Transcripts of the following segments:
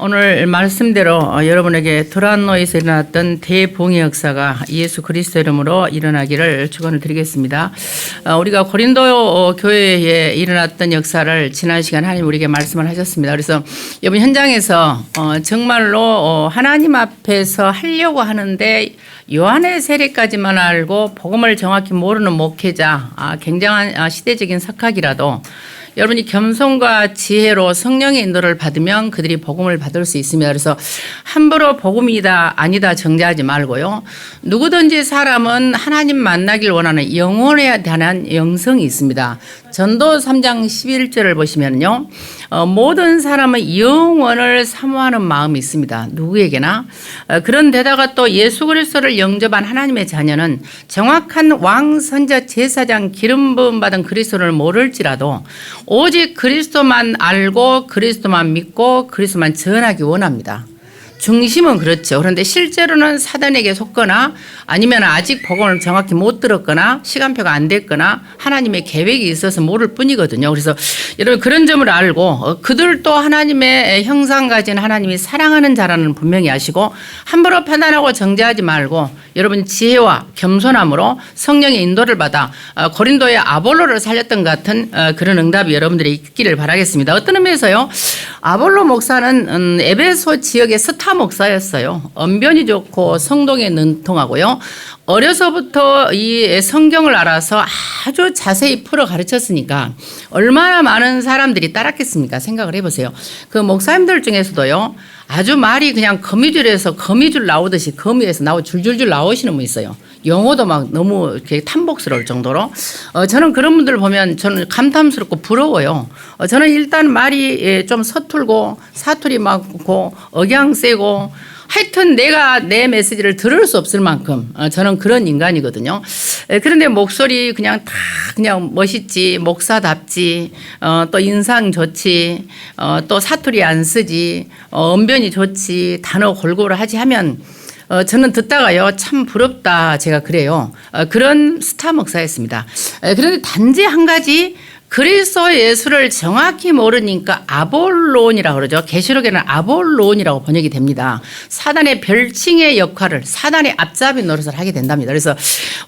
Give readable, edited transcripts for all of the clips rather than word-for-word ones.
오늘 말씀대로 여러분에게 두란노에서 일어났던 대봉의 역사가 예수 그리스도 이름으로 일어나기를 축원을 드리겠습니다. 우리가 고린도 교회에 일어났던 역사를 지난 시간 하나님 우리에게 말씀을 하셨습니다. 그래서 이번 현장에서 정말로 하나님 앞에서 하려고 하는데 요한의 세례까지만 알고 복음을 정확히 모르는 목회자, 굉장한 시대적인 석학이라도 여러분이 겸손과 지혜로 성령의 인도를 받으면 그들이 복음을 받을 수 있습니다. 그래서 함부로 복음이다 아니다 정죄하지 말고요. 누구든지 사람은 하나님 만나길 원하는 영혼에 대한 영성이 있습니다. 전도 3장 11절을 보시면요. 모든 사람은 영원을 사모하는 마음이 있습니다. 누구에게나. 그런데다가 또 예수 그리스도를 영접한 하나님의 자녀는 정확한 왕, 선자, 제사장, 기름 부음 받은 그리스도를 모를지라도 오직 그리스도만 알고 그리스도만 믿고 그리스도만 전하기 원합니다. 중심은 그렇죠. 그런데 실제로는 사단에게 속거나 아니면 아직 복음을 정확히 못 들었거나 시간표가 안 됐거나 하나님의 계획이 있어서 모를 뿐이거든요. 그래서 여러분 그런 점을 알고 그들도 하나님의 형상 가진 하나님이 사랑하는 자라는 분명히 아시고 함부로 판단하고 정죄하지 말고 여러분 지혜와 겸손함으로 성령의 인도를 받아 고린도의 아볼로를 살렸던 것 같은 그런 응답이 여러분들이 있기를 바라겠습니다. 어떤 의미에서요. 아볼로 목사는 에베소 지역의 스타 목사였어요. 언변이 좋고 성동에 능통하고요. 어려서부터 이 성경을 알아서 아주 자세히 풀어 가르쳤으니까 얼마나 많은 사람들이 따랐겠습니까? 생각을 해보세요. 그 목사님들 중에서도요. 아주 말이 그냥 거미줄에서 거미줄 나오듯이 거미에서 줄줄줄 나오시는 분 있어요. 영어도 막 너무 이렇게 탐복스러울 정도로. 저는 그런 분들 보면 저는 감탄스럽고 부러워요. 저는 일단 말이 좀 서툴고 사투리 많고 억양 세고 하여튼 내가 내 메시지를 들을 수 없을 만큼 저는 그런 인간이거든요. 그런데 목소리 그냥 다 그냥 멋있지, 목사답지, 또 인상 좋지, 또 사투리 안 쓰지, 언변이 좋지, 단어 골고루 하지 하면 저는 듣다가요 참 부럽다 제가 그래요. 그런 스타 목사였습니다. 그런데 단지 한 가지 그리스도 예수를 정확히 모르니까 아볼론이라고 그러죠. 계시록에는 아볼론이라고 번역이 됩니다. 사단의 별칭의 역할을 사단의 앞잡이 노릇을 하게 된답니다. 그래서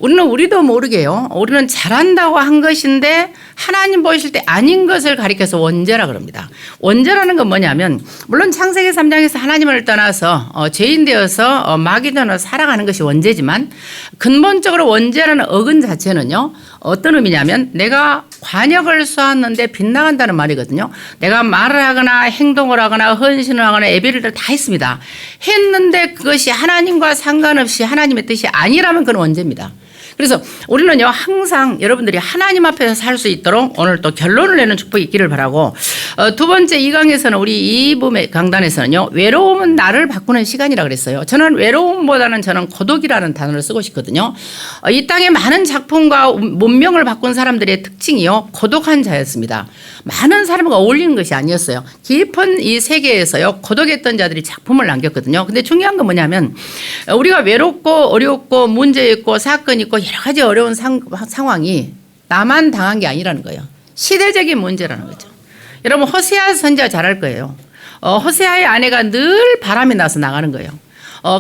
우리도 모르게요. 우리는 잘한다고 한 것인데 하나님 보실 때 아닌 것을 가리켜서 원죄라 그럽니다. 원죄라는 건 뭐냐면 물론 창세기 3장에서 하나님을 떠나서 죄인 되어서 마귀전으로 살아가는 것이 원죄지만 근본적으로 원죄라는 어근 자체는요. 어떤 의미냐면 내가 관역을 쏘았는데 빗나간다는 말이거든요. 내가 말을 하거나 행동을 하거나 헌신을 하거나 예배를 다 했습니다. 했는데 그것이 하나님과 상관없이 하나님의 뜻이 아니라면 그건 원죄입니다. 그래서 우리는요 항상 여러분들이 하나님 앞에서 살 수 있도록 오늘 또 결론을 내는 축복이 있기를 바라고 두 번째 이 강에서는 우리 2부 강단에서는요 외로움은 나를 바꾸는 시간이라고 그랬어요. 저는 외로움보다는 저는 고독이라는 단어를 쓰고 싶거든요. 이 땅에 많은 작품과 문명을 바꾼 사람들의 특징이요 고독한 자였습니다. 많은 사람과 어울리는 것이 아니었어요. 깊은 이 세계에서요 고독했던 자들이 작품을 남겼거든요. 근데 중요한 건 뭐냐면 우리가 외롭고 어렵고 문제 있고 사건 있고 여러 가지 어려운 상황이 나만 당한 게 아니라는 거예요. 시대적인 문제라는 거죠. 여러분 호세아 선지자 잘 알 거예요. 호세아의 아내가 늘 바람이 나서 나가는 거예요.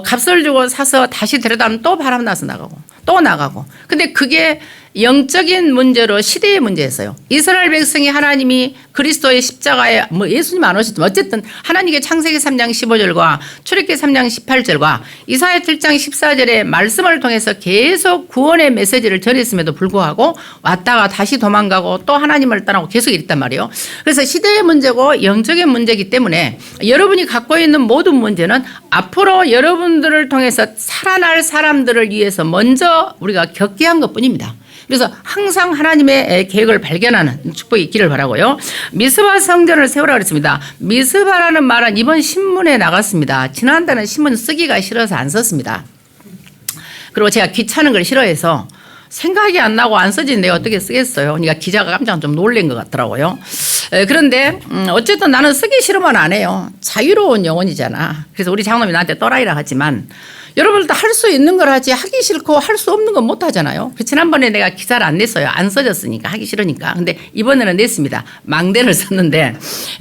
값을 주고 사서 다시 데려다면 또 바람 나서 나가고 또 나가고. 근데 그게 영적인 문제로 시대의 문제였어요. 이스라엘 백성이 하나님이 그리스도의 십자가에 예수님 안 오셨지만 어쨌든 하나님께 창세기 3장 15절과 출애굽기 3장 18절과 이사야 7장 14절의 말씀을 통해서 계속 구원의 메시지를 전했음에도 불구하고 왔다가 다시 도망가고 또 하나님을 떠나고 계속 이랬단 말이에요. 그래서 시대의 문제고 영적인 문제이기 때문에 여러분이 갖고 있는 모든 문제는 앞으로 여러분들을 통해서 살아날 사람들을 위해서 먼저 우리가 겪게 한 것뿐입니다. 그래서 항상 하나님의 계획을 발견하는 축복이 있기를 바라고요. 미스바 성전을 세우라 그랬습니다. 미스바라는 말은 이번 신문에 나갔습니다. 지난달은 신문 쓰기가 싫어서 안 썼습니다. 그리고 제가 귀찮은 걸 싫어해서 생각이 안 나고 안 써진 내가 어떻게 쓰겠어요. 그러니까 기자가 깜짝 좀 놀란 것 같더라고요. 그런데 어쨌든 나는 쓰기 싫으면 안 해요. 자유로운 영혼이잖아. 그래서 우리 장로님이 나한테 또라이라 하지만 여러분들도 할 수 있는 걸 하지 하기 싫고 할 수 없는 건 못 하잖아요. 지난번에 내가 기사를 안 냈어요. 안 써졌으니까 하기 싫으니까. 근데 이번에는 냈습니다. 망대를 썼는데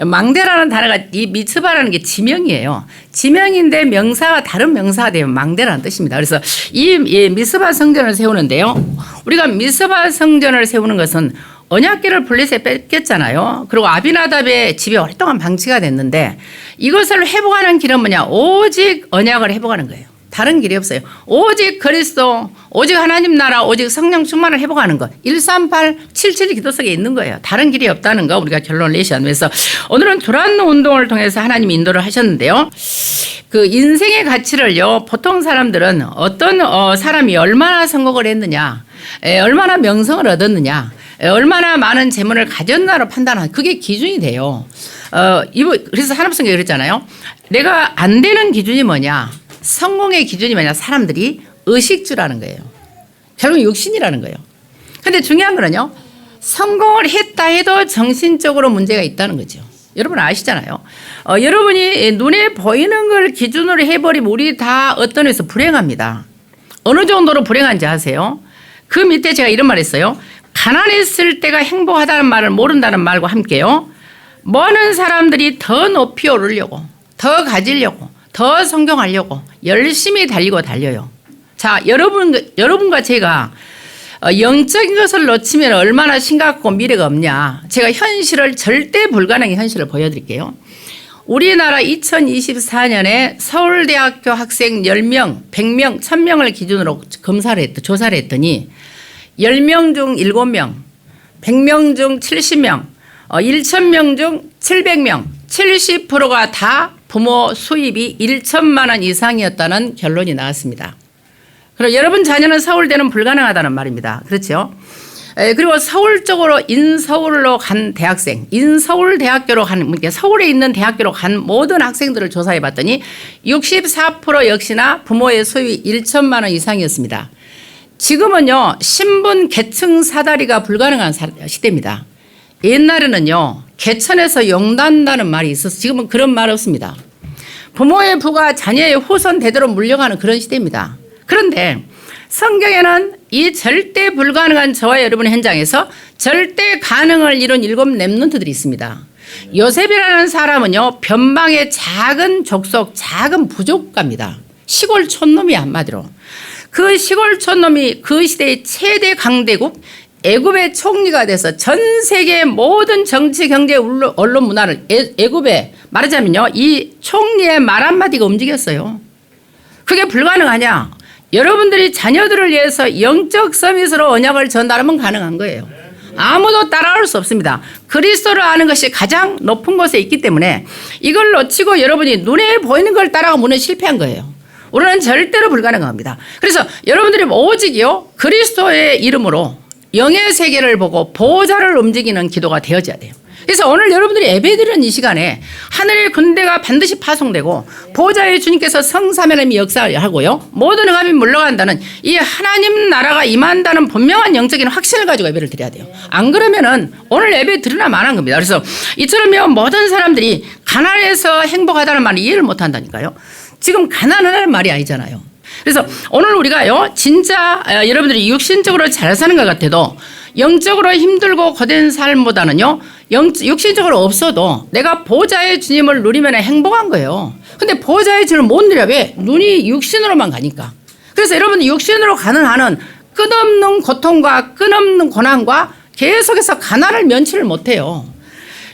망대라는 단어가 이 미츠바라는 게 지명이에요. 지명인데 명사가 다른 명사가 되면 망대라는 뜻입니다. 그래서 이 미스바 성전을 세우는데요. 우리가 미스바 성전을 세우는 것은 언약궤를 블레셋에 뺏겼잖아요. 그리고 아비나답의 집이 오랫동안 방치가 됐는데 이것을 회복하는 길은 뭐냐? 오직 언약을 회복하는 거예요. 다른 길이 없어요. 오직 그리스도, 오직 하나님 나라, 오직 성령 충만을 회복하는 것. 138, 77 기도 속에 있는 거예요. 다른 길이 없다는 거 우리가 결론을 내셔야 하면서 오늘은 두란노 운동을 통해서 하나님이 인도를 하셨는데요. 그 인생의 가치를요. 보통 사람들은 어떤 사람이 얼마나 성공을 했느냐, 얼마나 명성을 얻었느냐, 얼마나 많은 재물을 가졌나로 판단하는 그게 기준이 돼요. 그래서 산업성경에 그랬잖아요. 내가 안 되는 기준이 뭐냐? 성공의 기준이 뭐냐? 사람들이 의식주라는 거예요. 결국 육신이라는 거예요. 근데 중요한 거는요. 성공을 했다 해도 정신적으로 문제가 있다는 거죠. 여러분 아시잖아요. 여러분이 눈에 보이는 걸 기준으로 해버리면 우리 다 어떤 데서 불행합니다. 어느 정도로 불행한지 아세요? 그 밑에 제가 이런 말 했어요. 가난했을 때가 행복하다는 말을 모른다는 말과 함께요. 많은 사람들이 더 높이 오르려고, 더 가지려고, 더 성공하려고 열심히 달려요. 자, 여러분과 제가 영적인 것을 놓치면 얼마나 심각하고 미래가 없냐. 제가 현실을 절대 불가능한 현실을 보여드릴게요. 우리나라 2024년에 서울대학교 학생 10명, 100명, 1000명을 기준으로 조사를 했더니 10명 중 7명, 100명 중 70명, 1000명 중 700명, 70%가 다 부모 수입이 1천만 원 이상이었다는 결론이 나왔습니다. 그리고 여러분 자녀는 서울대는 불가능하다는 말입니다. 그렇죠? 그리고 서울 쪽으로 인서울로 간 대학생, 인서울대학교로 간, 그러니까 서울에 있는 대학교로 간 모든 학생들을 조사해 봤더니 64% 역시나 부모의 수입이 1천만 원 이상이었습니다. 지금은요, 신분 계층 사다리가 불가능한 시대입니다. 옛날에는요, 개천에서 용난다는 말이 있어서 지금은 그런 말 없습니다. 부모의 부가 자녀의 후손 대대로 물려가는 그런 시대입니다. 그런데 성경에는 이 절대 불가능한 저와 여러분의 현장에서 절대 가능을 이룬 7 렘넌트들이 있습니다. 요셉이라는 사람은요, 변방의 작은 족속, 작은 부족가입니다. 시골 촌놈이 한마디로. 그 시골 촌놈이 그 시대의 최대 강대국 애굽의 총리가 돼서 전 세계 모든 정치, 경제, 언론, 문화를 애굽에 말하자면요, 이 총리의 말 한마디가 움직였어요. 그게 불가능하냐? 여러분들이 자녀들을 위해서 영적 서밋으로 언약을 전달하면 가능한 거예요. 아무도 따라올 수 없습니다. 그리스도를 아는 것이 가장 높은 곳에 있기 때문에 이걸 놓치고 여러분이 눈에 보이는 걸 따라가면 실패한 거예요. 우리는 절대로 불가능합니다. 그래서 여러분들이 오직요, 그리스도의 이름으로 영의 세계를 보고 보호자를 움직이는 기도가 되어져야 돼요. 그래서 오늘 여러분들이 예배드리는 이 시간에 하늘의 군대가 반드시 파송되고 보호자의 주님께서 성사면함이 역사하고요, 모든 흑암이 물러간다는 이 하나님 나라가 임한다는 분명한 영적인 확신을 가지고 예배를 드려야 돼요. 안 그러면은 오늘 예배 드리나 마나한 겁니다. 그래서 이처럼요, 모든 사람들이 가난해서 행복하다는 말을 이해를 못 한다니까요. 지금 가난하다는 말이 아니잖아요. 그래서 오늘 우리가요, 진짜 여러분들이 육신적으로 잘 사는 것 같아도 영적으로 힘들고 고된 삶보다는요, 육신적으로 없어도 내가 보호자의 주님을 누리면 행복한 거예요. 근데 보호자의 주님을 못 누려. 왜? 눈이 육신으로만 가니까. 그래서 여러분 육신으로 가는 한은 끝없는 고통과 끝없는 고난과 계속해서 가난을 면치를 못해요.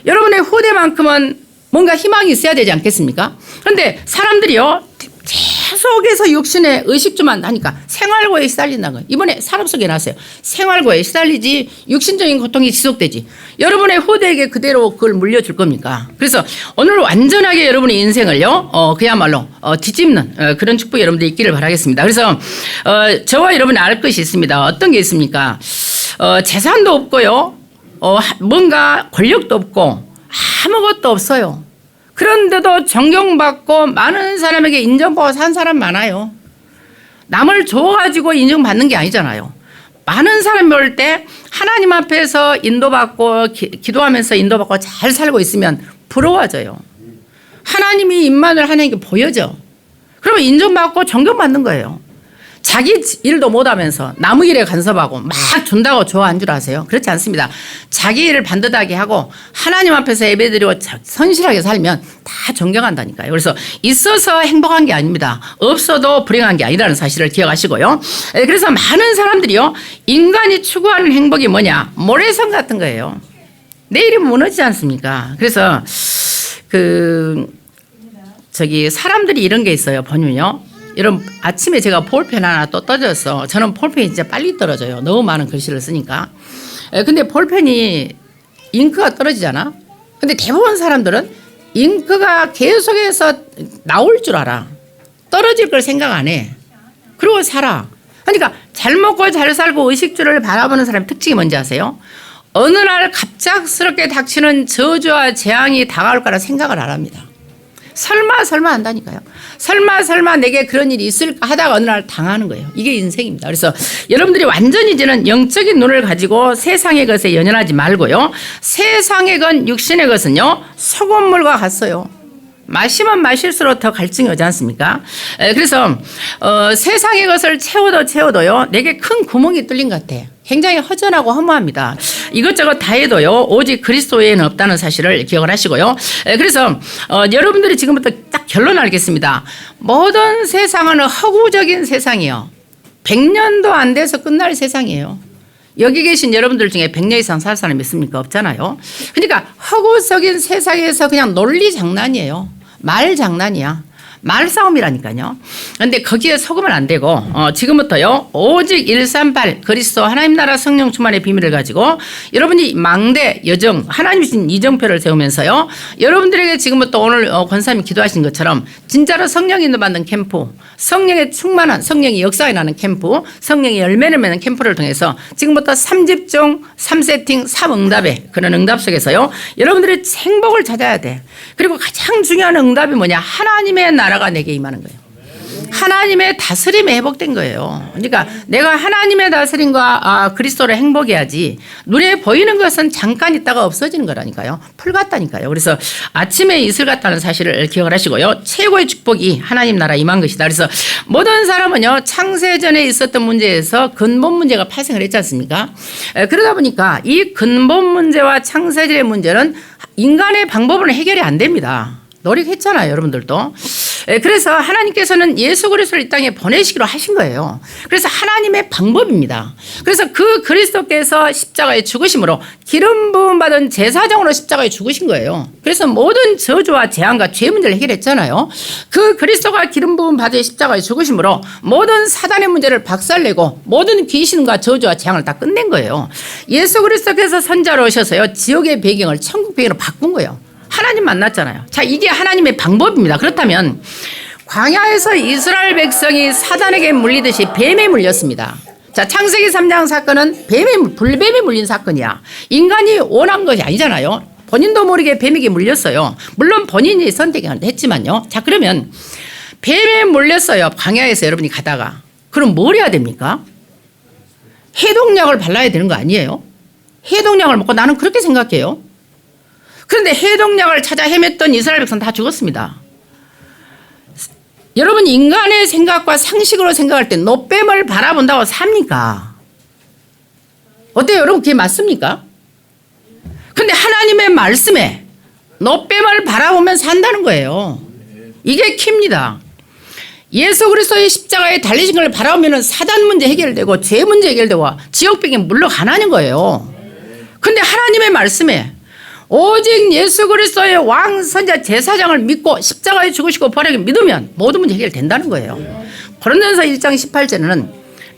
여러분의 후대만큼은 뭔가 희망이 있어야 되지 않겠습니까? 그런데 사람들이요, 계속해서 육신의 의식주만 하니까 생활고에 시달린다는 거예요. 이번에 산업 속에 나왔어요. 생활고에 시달리지 육신적인 고통이 지속되지. 여러분의 후대에게 그대로 그걸 물려줄 겁니까? 그래서 오늘 완전하게 여러분의 인생을요, 그야말로 뒤집는 그런 축복이 여러분들이 있기를 바라겠습니다. 그래서 저와 여러분이 알 것이 있습니다. 어떤 게 있습니까? 재산도 없고요, 뭔가 권력도 없고 아무것도 없어요. 그런데도 존경받고 많은 사람에게 인정받고 산 사람 많아요. 남을 줘가지고 인정받는 게 아니잖아요. 많은 사람이 올 때 하나님 앞에서 인도받고 기도하면서 인도받고 잘 살고 있으면 부러워져요. 하나님이 임만을 하는 게 보여져. 그러면 인정받고 존경받는 거예요. 자기 일도 못하면서 나무 일에 간섭하고 막 준다고 좋아한 줄 아세요? 그렇지 않습니다. 자기 일을 반듯하게 하고 하나님 앞에서 예배드리고 선실하게 살면 다 존경한다니까요. 그래서 있어서 행복한 게 아닙니다. 없어도 불행한 게 아니라는 사실을 기억하시고요. 그래서 많은 사람들이요, 인간이 추구하는 행복이 뭐냐? 모래성 같은 거예요. 내일이 무너지지 않습니까? 그래서 사람들이 이런 게 있어요. 보면요, 이런 아침에 제가 볼펜 하나 또 떨어졌어. 저는 볼펜이 진짜 빨리 떨어져요. 너무 많은 글씨를 쓰니까. 근데 볼펜이 잉크가 떨어지잖아. 근데 대부분 사람들은 잉크가 계속해서 나올 줄 알아. 떨어질 걸 생각 안 해. 그리고 살아. 그러니까 잘 먹고 잘 살고 의식주를 바라보는 사람의 특징이 뭔지 아세요? 어느 날 갑작스럽게 닥치는 저주와 재앙이 다가올 거라 생각을 안 합니다. 설마 한다니까요. 설마 내게 그런 일이 있을까 하다가 어느 날 당하는 거예요. 이게 인생입니다. 그래서 여러분들이 완전히 이제는 영적인 눈을 가지고 세상의 것에 연연하지 말고요, 세상의 것, 육신의 것은요, 소금물과 같아요. 마시면 마실수록 더 갈증이 오지 않습니까? 그래서 세상의 것을 채워도요, 내게 큰 구멍이 뚫린 것 같아. 굉장히 허전하고 허무합니다. 이것저것 다 해도요, 오직 그리스도 외에는 없다는 사실을 기억을 하시고요. 그래서 여러분들이 지금부터 딱 결론 알겠습니다. 모든 세상은 허구적인 세상이에요. 100년도 안 돼서 끝날 세상이에요. 여기 계신 여러분들 중에 100년 이상 살 사람이 있습니까? 없잖아요. 그러니까 허구적인 세상에서 그냥 논리 장난이에요. 말 장난이야. 말싸움이라니까요. 그런데 거기에 속으면 안 되고 지금부터요, 오직 138 그리스도 하나님 나라 성령 충만의 비밀을 가지고 여러분이 망대 여정 하나님 주신 이정표를 세우면서요, 여러분들에게 지금부터 오늘 권사님이 기도하신 것처럼 진짜로 성령이 받는 캠프, 성령의 충만한 성령이 역사에 나는 캠프, 성령의 열매를 맺는 캠프를 통해서 지금부터 3집중 3세팅 3응답의 그런 응답 속에서요, 여러분들이 행복을 찾아야 돼. 그리고 가장 중요한 응답이 뭐냐? 하나님의 나라가 내게 임하는 거예요. 하나님의 다스림에 회복된 거예요. 그러니까 내가 하나님의 다스림과 그리스도를 행복해야지, 눈에 보이는 것은 잠깐 있다가 없어지는 거라니까요. 풀 같다니까요. 그래서 아침에 이슬 같다는 사실을 기억을 하시고요, 최고의 축복이 하나님 나라 임한 것이다. 그래서 모든 사람은요, 창세전에 있었던 문제에서 근본 문제가 발생을 했지 않습니까? 그러다 보니까 이 근본 문제와 창세전의 문제는 인간의 방법으로는 해결이 안 됩니다. 노력했잖아요, 여러분들도. 그래서 하나님께서는 예수 그리스도를 이 땅에 보내시기로 하신 거예요. 그래서 하나님의 방법입니다. 그래서 그 그리스도께서 십자가에 죽으심으로 기름 부음 받은 제사장으로 십자가에 죽으신 거예요. 그래서 모든 저주와 재앙과 죄 문제를 해결했잖아요. 그 그리스도가 기름 부음 받은 십자가에 죽으심으로 모든 사단의 문제를 박살내고 모든 귀신과 저주와 재앙을 다 끝낸 거예요. 예수 그리스도께서 선자로 오셔서요, 지옥의 배경을 천국 배경으로 바꾼 거예요. 하나님 만났잖아요. 자, 이게 하나님의 방법입니다. 그렇다면 광야에서 이스라엘 백성이 사단에게 물리듯이 뱀에 물렸습니다. 자, 창세기 3장 사건은 불뱀에 물린 사건이야. 인간이 원한 것이 아니잖아요. 본인도 모르게 뱀에게 물렸어요. 물론 본인이 선택을 했지만요. 자, 그러면 뱀에 물렸어요. 광야에서 여러분이 가다가. 그럼 뭘 해야 됩니까? 해독약을 발라야 되는 거 아니에요? 해독약을 먹고, 나는 그렇게 생각해요. 그런데 해독약을 찾아 헤맸던 이스라엘 백성 다 죽었습니다. 여러분, 인간의 생각과 상식으로 생각할 때 노뱀을 바라본다고 삽니까? 어때요, 여러분? 그게 맞습니까? 근데 하나님의 말씀에 노뱀을 바라보면 산다는 거예요. 이게 키입니다. 예수 그리스도의 십자가에 달리신 걸 바라보면 사단 문제 해결되고 죄 문제 해결되고 지옥병에 물러가는 거예요. 근데 하나님의 말씀에 오직 예수 그리스도의 왕 선자 제사장을 믿고 십자가에 죽으시고 부활하게 믿으면 모든 문제 해결된다는 거예요. 고린도전서 1장 18절에는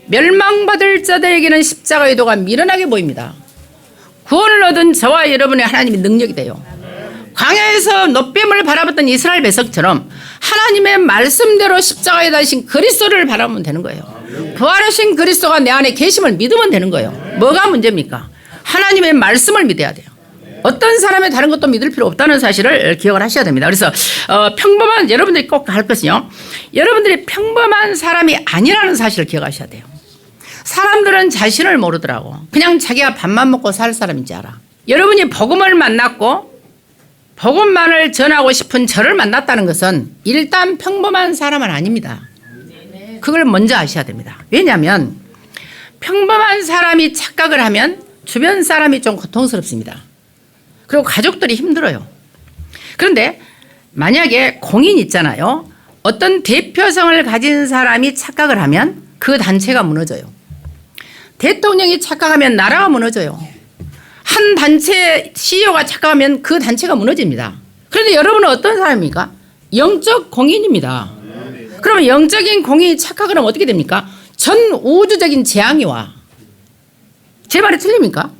멸망받을 자들에게는 십자가의 도가 미련하게 보입니다. 구원을 얻은 저와 여러분의 하나님의 능력이 돼요. 광야에서 노뱀을 바라봤던 이스라엘 백성처럼 하나님의 말씀대로 십자가에 달리신 그리스도를 바라보면 되는 거예요. 부활하신 그리스도가 내 안에 계심을 믿으면 되는 거예요. 뭐가 문제입니까? 하나님의 말씀을 믿어야 돼요. 어떤 사람의 다른 것도 믿을 필요 없다는 사실을 기억을 하셔야 됩니다. 그래서 평범한, 여러분들이 꼭 할 것은요, 여러분들이 평범한 사람이 아니라는 사실을 기억하셔야 돼요. 사람들은 자신을 모르더라고. 그냥 자기가 밥만 먹고 살 사람인지 알아. 여러분이 복음을 만났고 복음만을 전하고 싶은 저를 만났다는 것은 일단 평범한 사람은 아닙니다. 그걸 먼저 아셔야 됩니다. 왜냐하면 평범한 사람이 착각을 하면 주변 사람이 좀 고통스럽습니다. 그리고 가족들이 힘들어요. 그런데 만약에 공인 있잖아요. 어떤 대표성을 가진 사람이 착각을 하면 그 단체가 무너져요. 대통령이 착각하면 나라가 무너져요. 한 단체 CEO가 착각하면 그 단체가 무너집니다. 그런데 여러분은 어떤 사람입니까? 영적 공인입니다. 그러면 영적인 공인이 착각을 하면 어떻게 됩니까? 전 우주적인 재앙이 와. 제 말이 틀립니까?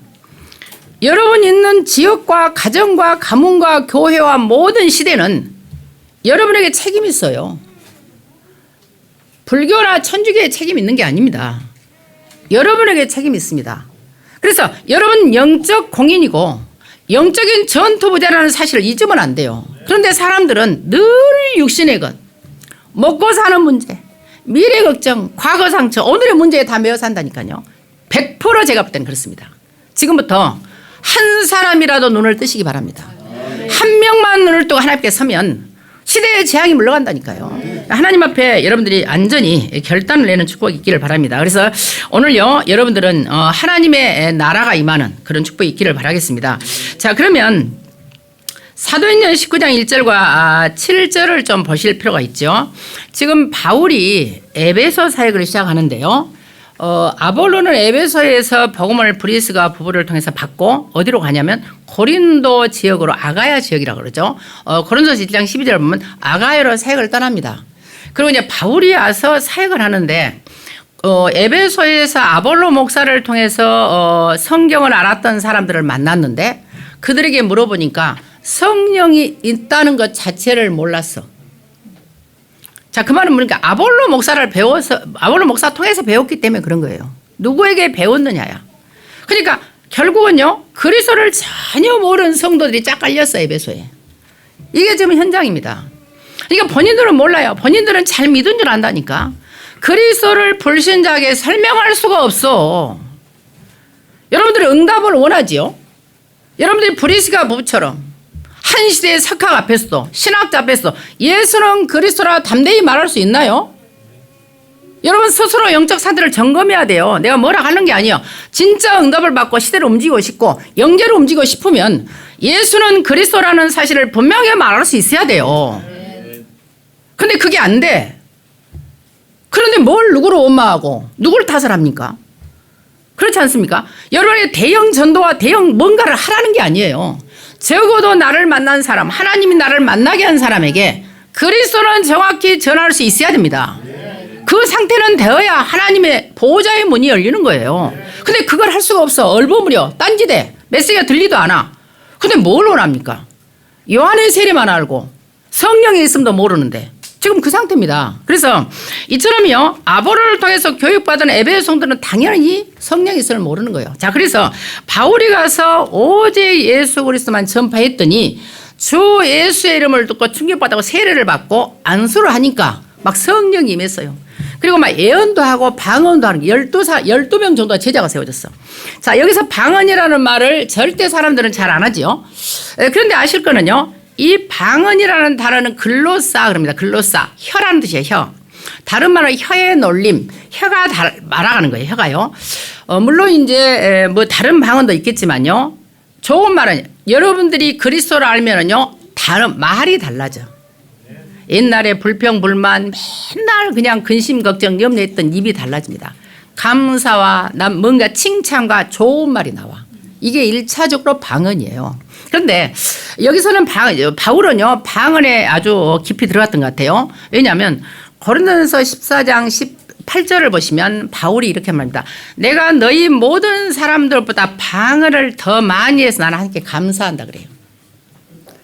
여러분 있는 지역과 가정과 가문과 교회와 모든 시대는 여러분에게 책임이 있어요. 불교나 천주교에 책임이 있는 게 아닙니다. 여러분에게 책임이 있습니다. 그래서 여러분 영적 공인이고 영적인 전투부자라는 사실을 잊으면 안 돼요. 그런데 사람들은 늘 육신의 것, 먹고 사는 문제, 미래 걱정, 과거 상처, 오늘의 문제에 다 매여 산다니까요. 100% 제가 볼 때는 그렇습니다. 지금부터 한 사람이라도 눈을 뜨시기 바랍니다. 한 명만 눈을 뜨고 하나님께 서면 시대의 재앙이 물러간다니까요. 하나님 앞에 여러분들이 안전히 결단을 내는 축복이 있기를 바랍니다. 그래서 오늘요, 여러분들은 하나님의 나라가 임하는 그런 축복이 있기를 바라겠습니다. 자, 그러면 사도행전 19장 1절과 7절을 좀 보실 필요가 있죠. 지금 바울이 에베소 사역을 시작하는데요. 아볼로는 에베소에서 복음을 브리스가 부부를 통해서 받고 어디로 가냐면 고린도 지역으로 아가야 지역이라고 그러죠. 고린도서 1장 12절을 보면 아가야로 사역을 떠납니다. 그리고 이제 바울이 와서 사역을 하는데 에베소에서 아볼로 목사를 통해서 성경을 알았던 사람들을 만났는데 그들에게 물어보니까 성령이 있다는 것 자체를 몰랐어. 자, 그 말은 뭐니까 아볼로 목사를 배워서 아볼로 목사 통해서 배웠기 때문에 그런 거예요. 누구에게 배웠느냐야. 그러니까 결국은요, 그리스도를 전혀 모르는 성도들이 쫙 깔렸어요, 에베소에. 이게 지금 현장입니다. 그러니까 본인들은 몰라요. 본인들은 잘 믿은 줄 안다니까. 그리스도를 불신자에게 설명할 수가 없어. 여러분들이 응답을 원하지요. 여러분들이 브리스가 부부처럼 한 시대의 석학 앞에서도 신학자 앞에서 예수는 그리스도라 담대히 말할 수 있나요? 여러분 스스로 영적 상태를 점검해야 돼요. 내가 뭐라 하는 게 아니에요. 진짜 응답을 받고 시대를 움직이고 싶고 영계로 움직이고 싶으면 예수는 그리스도라는 사실을 분명히 말할 수 있어야 돼요. 근데 그게 안 돼. 그런데 뭘 누구로 원망하고 누구를 탓을 합니까? 그렇지 않습니까? 여러분의 대형 전도와 대형 뭔가를 하라는 게 아니에요. 적어도 나를 만난 사람, 하나님이 나를 만나게 한 사람에게 그리스도는 정확히 전할 수 있어야 됩니다. 그 상태는 되어야 하나님의 보호자의 문이 열리는 거예요. 근데 그걸 할 수가 없어. 얼버무려. 딴지대. 메시지가 들리도 않아. 근데 뭘 원합니까? 요한의 세례만 알고 성령이 있음도 모르는데 지금 그 상태입니다. 그래서 이처럼요, 아볼로를 통해서 교육받은 에베소 성도는 당연히 성령이 있음을 모르는 거예요. 자, 그래서 바울이 가서 오직 예수 그리스도만 전파했더니 주 예수의 이름을 듣고 충격받고 세례를 받고 안수를 하니까 막 성령이 임했어요. 그리고 막 예언도 하고 방언도 하는 12명 정도의 제자가 세워졌어. 자, 여기서 방언이라는 말을 절대 사람들은 잘 안 하지요. 그런데 아실 거는요, 이 방언이라는 단어는 글로사 그럽니다. 글로사. 혀라는 뜻이에요. 혀. 다른 말로 혀의 놀림. 혀가 말아가는 거예요. 혀가요. 물론 이제 뭐 다른 방언도 있겠지만요. 좋은 말은 여러분들이 그리스도를 알면은요, 다른 말이 달라져. 옛날에 불평 불만 맨날 그냥 근심 걱정 염려했던 입이 달라집니다. 감사와 뭔가 칭찬과 좋은 말이 나와. 이게 1차적으로 방언이에요. 그런데 여기서는 바울은요, 방언에 아주 깊이 들어갔던 것 같아요. 왜냐하면 고린도전서 14장 18절을 보시면 바울이 이렇게 말합니다. 내가 너희 모든 사람들보다 방언을 더 많이 해서 나는 하나님께 감사한다 그래요.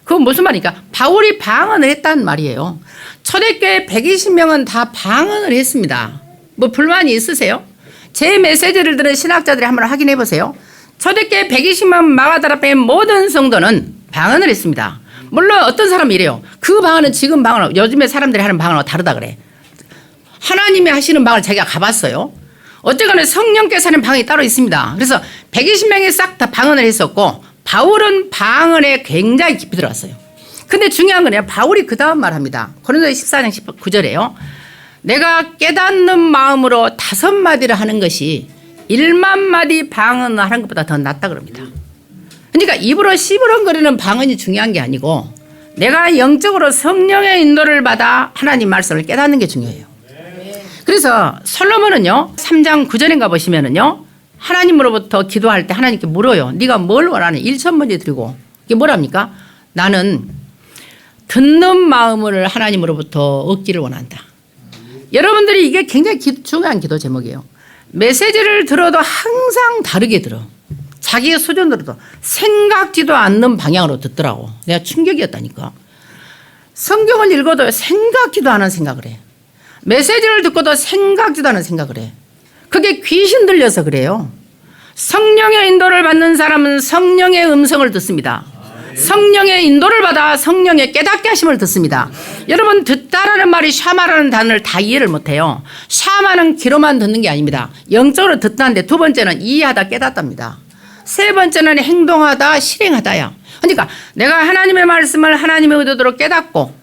그건 무슨 말입니까? 바울이 방언을 했다는 말이에요. 초대교회 120명은 다 방언을 했습니다. 뭐 불만이 있으세요? 제 메시지를 들은 신학자들이 한번 확인해 보세요. 초대교회 120만 마가다라파의 모든 성도는 방언을 했습니다. 물론 어떤 사람이 이래요. 그 방언은 지금 방언, 요즘에 사람들이 하는 방언하고 다르다 그래. 하나님이 하시는 방언을 자기가 가봤어요. 어쨌거나 성령께서 하는 방언이 따로 있습니다. 그래서 120명이 싹 다 방언을 했었고 바울은 방언에 굉장히 깊이 들어갔어요. 근데 중요한 거는 바울이 그 다음 말합니다. 고린도서 14장 19절에요. 내가 깨닫는 마음으로 5마디를 하는 것이 1만 마디 방언하는 것보다 더 낫다 그럽니다. 그러니까 입으로 시부렁거리는 방언이 중요한 게 아니고 내가 영적으로 성령의 인도를 받아 하나님 말씀을 깨닫는 게 중요해요. 그래서 솔로몬은요 3장 9절인가 보시면은요 하나님으로부터 기도할 때 하나님께 물어요. 네가 뭘 원하는 1,000번째 드리고 이게 뭐랍니까? 나는 듣는 마음을 하나님으로부터 얻기를 원한다. 여러분들이 이게 굉장히 중요한 기도 제목이에요. 메시지를 들어도 항상 다르게 들어. 자기의 수준으로도 생각지도 않는 방향으로 듣더라고. 내가 충격이었다니까. 성경을 읽어도 생각지도 않은 생각을 해. 메시지를 듣고도 생각지도 않은 생각을 해. 그게 귀신 들려서 그래요. 성령의 인도를 받는 사람은 성령의 음성을 듣습니다. 성령의 인도를 받아 성령의 깨닫게 하심을 듣습니다. 여러분 듣다라는 말이 샤마라는 단어를 다 이해를 못해요. 샤마는 귀로만 듣는 게 아닙니다. 영적으로 듣다는데 두 번째는 이해하다 깨닫답니다. 세 번째는 행동하다 실행하다야. 그러니까 내가 하나님의 말씀을 하나님의 의도대로 깨닫고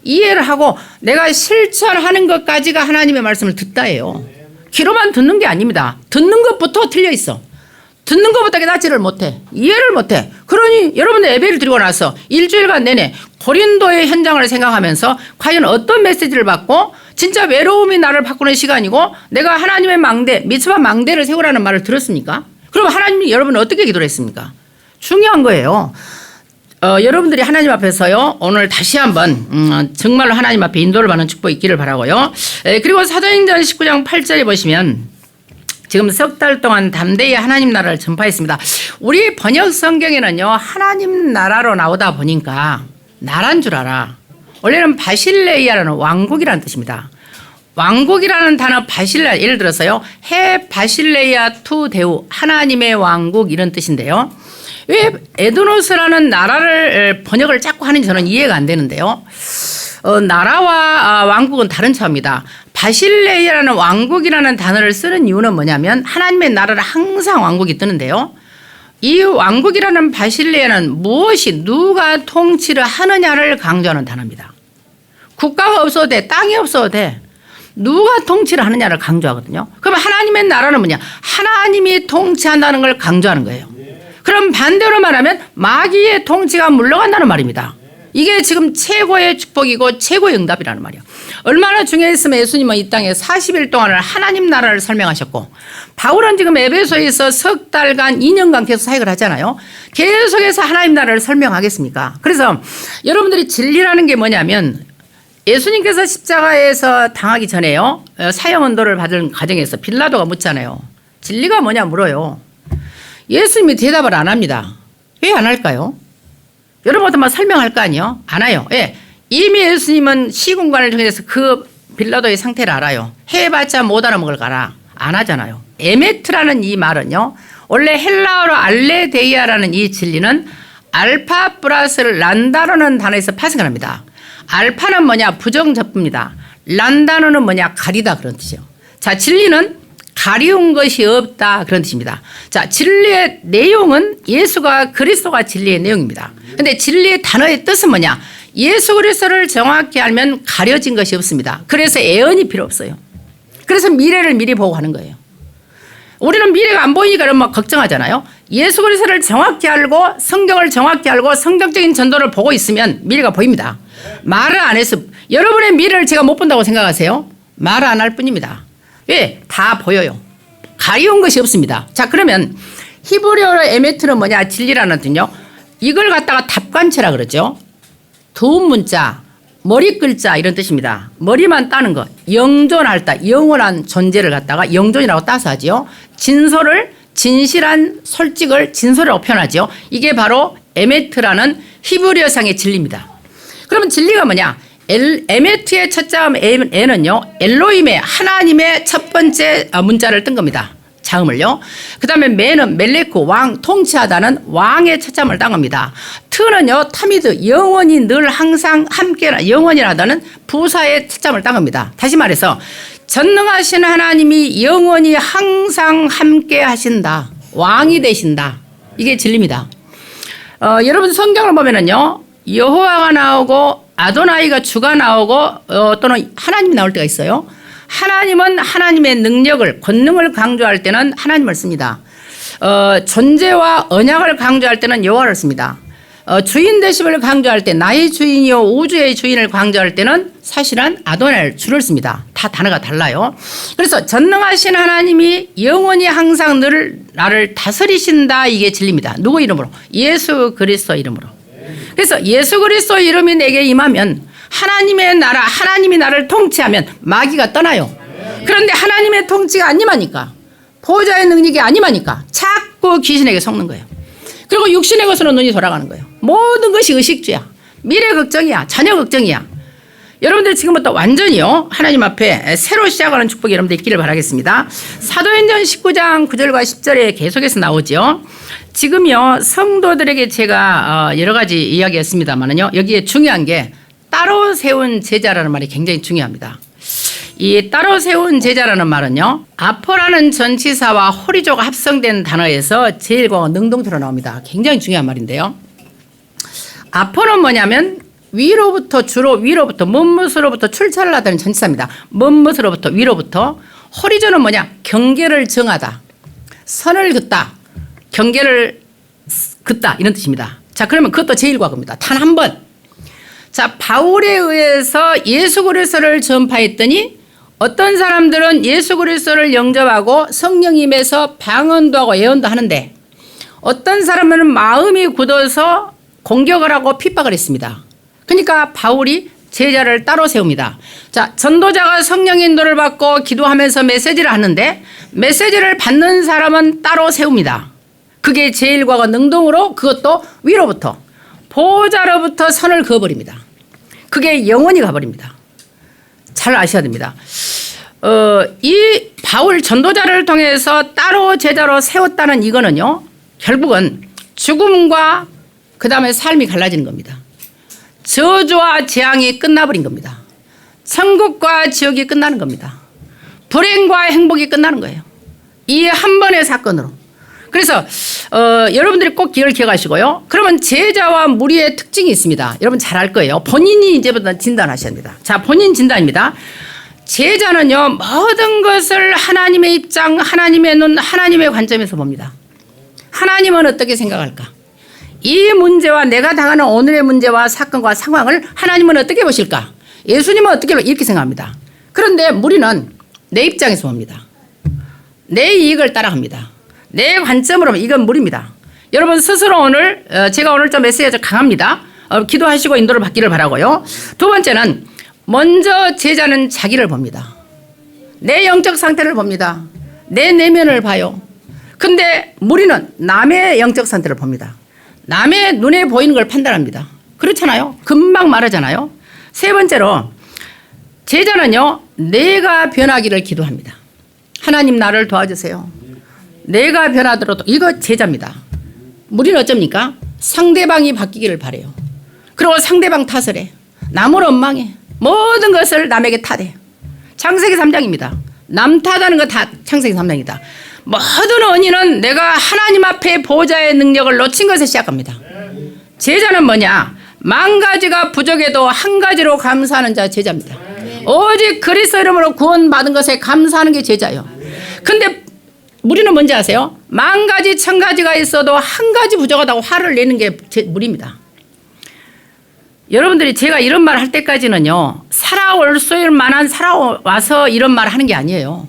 이해를 하고 내가 실천하는 것까지가 하나님의 말씀을 듣다예요. 귀로만 듣는 게 아닙니다. 듣는 것부터 틀려 있어. 듣는 것부터 깨닫지를 못해. 이해를 못해. 그러니 여러분들 예배를 드리고 나서 일주일간 내내 고린도의 현장을 생각하면서 과연 어떤 메시지를 받고 진짜 외로움이 나를 바꾸는 시간이고 내가 하나님의 망대, 미tzvah 망대를 세우라는 말을 들었습니까? 그럼 하나님이 여러분은 어떻게 기도를 했습니까? 중요한 거예요. 여러분들이 하나님 앞에서요 오늘 다시 한번 정말로 하나님 앞에 인도를 받는 축복이 있기를 바라고요. 그리고 사도행전 19장 8절에 보시면 지금 석 달 동안 담대히 하나님 나라를 전파했습니다. 우리 번역 성경에는요 하나님 나라로 나오다 보니까 나라인 줄 알아. 원래는 바실레이아라는 왕국이라는 뜻입니다. 왕국이라는 단어 바실레이아, 예를 들어서요 해 바실레이아 투 데우 하나님의 왕국 이런 뜻인데요. 왜 에드노스라는 나라를 번역을 자꾸 하는지 저는 이해가 안 되는데요. 나라와 왕국은 다른 차입니다. 바실레이아라는 왕국이라는 단어를 쓰는 이유는 뭐냐면 하나님의 나라를 항상 왕국이 뜨는데요. 이 왕국이라는 바실레이아는 무엇이 누가 통치를 하느냐를 강조하는 단어입니다. 국가가 없어도 돼. 땅이 없어도 돼. 누가 통치를 하느냐를 강조하거든요. 그럼 하나님의 나라는 뭐냐? 하나님이 통치한다는 걸 강조하는 거예요. 그럼 반대로 말하면 마귀의 통치가 물러간다는 말입니다. 이게 지금 최고의 축복이고 최고의 응답이라는 말이에요. 얼마나 중요했으면 예수님은 이 땅에 40일 동안을 하나님 나라를 설명하셨고 바울은 지금 에베소에서 석 달간 2년간 계속 사역을 하잖아요. 계속해서 하나님 나라를 설명하겠습니까? 그래서 여러분들이 진리라는 게 뭐냐면 예수님께서 십자가에서 당하기 전에요. 사형언도를 받은 과정에서 빌라도가 묻잖아요. 진리가 뭐냐 물어요. 예수님이 대답을 안 합니다. 왜 안 할까요? 여러분도 막 설명할 거 아니에요? 안 해요. 예. 이미 예수님은 시공간을 통해서 그 빌라도의 상태를 알아요. 해봤자 못 알아먹을 거라 안 하잖아요. 에메트라는 이 말은요. 원래 헬라어로 알레데이아라는 이 진리는 알파 플러스 란다라는 단어에서 파생을 합니다. 알파는 뭐냐? 부정접부입니다. 란다노는 뭐냐? 가리다 그런 뜻이에요. 자, 진리는 가리운 것이 없다 그런 뜻입니다. 자, 진리의 내용은 예수가 그리스도가 진리의 내용입니다. 근데 진리의 단어의 뜻은 뭐냐? 예수 그리스도를 정확히 알면 가려진 것이 없습니다. 그래서 애언이 필요 없어요. 그래서 미래를 미리 보고 하는 거예요. 우리는 미래가 안 보이니까 막 걱정하잖아요. 예수 그리스도를 정확히 알고 성경을 정확히 알고 성경적인 전도를 보고 있으면 미래가 보입니다. 말을 안 해서 여러분의 미래를 제가 못 본다고 생각하세요? 말을 안 할 뿐입니다. 왜? 다 보여요. 가리운 것이 없습니다. 자, 그러면 히브리어로 에메트는 뭐냐? 진리라는 뜻은요. 이걸 갖다가 답관체라 그러죠. 두 문자, 머리 글자 이런 뜻입니다. 머리만 따는 것. 영존할다. 영원한 존재를 갖다가 영존이라고 따서 하지요. 진솔을 진실한 솔직을 진솔이라고 표현하죠. 이게 바로 에메트라는 히브리어상의 진리입니다. 그러면 진리가 뭐냐? 에메트의 첫 자음 에는요. 엘로힘의 하나님의 첫 번째 문자를 뜬 겁니다. 자음을요. 그 다음에 메는 멜레크 왕 통치하다는 왕의 첫 자음을 딴 겁니다. 트는요. 타미드 영원히 늘 항상 함께 영원이라다는 부사의 첫 자음을 딴 겁니다. 다시 말해서 전능하신 하나님이 영원히 항상 함께 하신다. 왕이 되신다. 이게 진리입니다. 여러분 성경을 보면은요. 여호와가 나오고 아도나이가 주가 나오고 또는 하나님이 나올 때가 있어요. 하나님은 하나님의 능력을, 권능을 강조할 때는 하나님을 씁니다. 존재와 언약을 강조할 때는 여호와를 씁니다. 주인 되심을 강조할 때, 나의 주인이요 우주의 주인을 강조할 때는 사실은 아도나이 주를 씁니다. 다 단어가 달라요. 그래서 전능하신 하나님이 영원히 항상 나를 다스리신다, 이게 진리입니다. 누구 이름으로? 예수 그리스도 이름으로. 그래서 예수 그리스도 이름이 내게 임하면 하나님의 나라, 하나님이 나를 통치하면 마귀가 떠나요. 그런데 하나님의 통치가 안 임하니까, 보호자의 능력이 안 임하니까 자꾸 귀신에게 속는 거예요. 그리고 육신의 것으로 눈이 돌아가는 거예요. 모든 것이 의식주야. 미래 걱정이야. 자녀 걱정이야. 여러분들 지금부터 완전히요, 하나님 앞에 새로 시작하는 축복이 여러분들 있기를 바라겠습니다. 사도행전 19장 9절과 10절에 계속해서 나오죠. 지금요, 성도들에게 제가 여러 가지 이야기했습니다만은요, 여기에 중요한 게 따로 세운 제자라는 말이 굉장히 중요합니다. 이 따로 세운 제자라는 말은요, 아포라는 전치사와 호리조가 합성된 단어에서 제일과 능동태로 나옵니다. 굉장히 중요한 말인데요. 아포는 뭐냐면 위로부터, 주로 위로부터, 먼뭇으로부터 출처를 하다는 전치사입니다. 먼뭇으로부터, 위로부터. 호리조는 뭐냐? 경계를 정하다, 선을 긋다, 경계를 긋다, 이런 뜻입니다. 자, 그러면 그것도 제1과거입니다. 단 한 번. 자, 바울에 의해서 예수 그리스도를 전파했더니 어떤 사람들은 예수 그리스도를 영접하고 성령 임해서 방언도 하고 예언도 하는데, 어떤 사람은 마음이 굳어서 공격을 하고 핍박을 했습니다. 그러니까 바울이 제자를 따로 세웁니다. 자, 전도자가 성령 인도를 받고 기도하면서 메시지를 하는데, 메시지를 받는 사람은 따로 세웁니다. 그게 제1과거 능동으로, 그것도 위로부터, 보호자로부터 선을 그어버립니다. 그게 영원히 가버립니다. 잘 아셔야 됩니다. 이 바울 전도자를 통해서 따로 제자로 세웠다는 이거는요, 결국은 죽음과 그 다음에 삶이 갈라지는 겁니다. 저주와 재앙이 끝나버린 겁니다. 천국과 지옥이 끝나는 겁니다. 불행과 행복이 끝나는 거예요. 이 한 번의 사건으로. 그래서 여러분들이 꼭 이걸 기억하시고요. 그러면 제자와 무리의 특징이 있습니다. 여러분 잘 알 거예요. 본인이 이제부터 진단하셔야 합니다. 자, 본인 진단입니다. 제자는요, 모든 것을 하나님의 입장, 하나님의 눈, 하나님의 관점에서 봅니다. 하나님은 어떻게 생각할까? 이 문제와 내가 당하는 오늘의 문제와 사건과 상황을 하나님은 어떻게 보실까? 예수님은 어떻게 이렇게 생각합니다. 그런데 무리는 내 입장에서 봅니다. 내 이익을 따라갑니다. 내 관점으로, 이건 무리입니다. 여러분 스스로 오늘, 제가 오늘 좀 메시지가 강합니다. 기도하시고 인도를 받기를 바라고요. 두 번째는, 먼저 제자는 자기를 봅니다. 내 영적 상태를 봅니다. 내 내면을 봐요. 근데 무리는 남의 영적 상태를 봅니다. 남의 눈에 보이는 걸 판단합니다. 그렇잖아요. 금방 말하잖아요. 세 번째로, 제자는요, 내가 변하기를 기도합니다. 하나님 나를 도와주세요. 내가 변하더라도, 이거 제자입니다. 무리는 어쩝니까? 상대방이 바뀌기를 바래요. 그리고 상대방 탓을 해. 남을 원망해. 모든 것을 남에게 탓해. 창세기 3장입니다. 남 탓하는 거 다 창세기 3장이다. 모든 원인은 내가 하나님 앞에 보호자의 능력을 놓친 것에 시작합니다. 제자는 뭐냐? 만 가지가 부족해도 한 가지로 감사하는 자 제자입니다. 오직 그리스도 이름으로 구원받은 것에 감사하는 게 제자예요. 근데 무리는 뭔지 아세요? 만 가지 천 가지가 있어도 한 가지 부족하다고 화를 내는 게 무리입니다. 여러분들이 제가 이런 말 할 때까지는요, 살아올 수 있을 만한 살아와서 이런 말 하는 게 아니에요.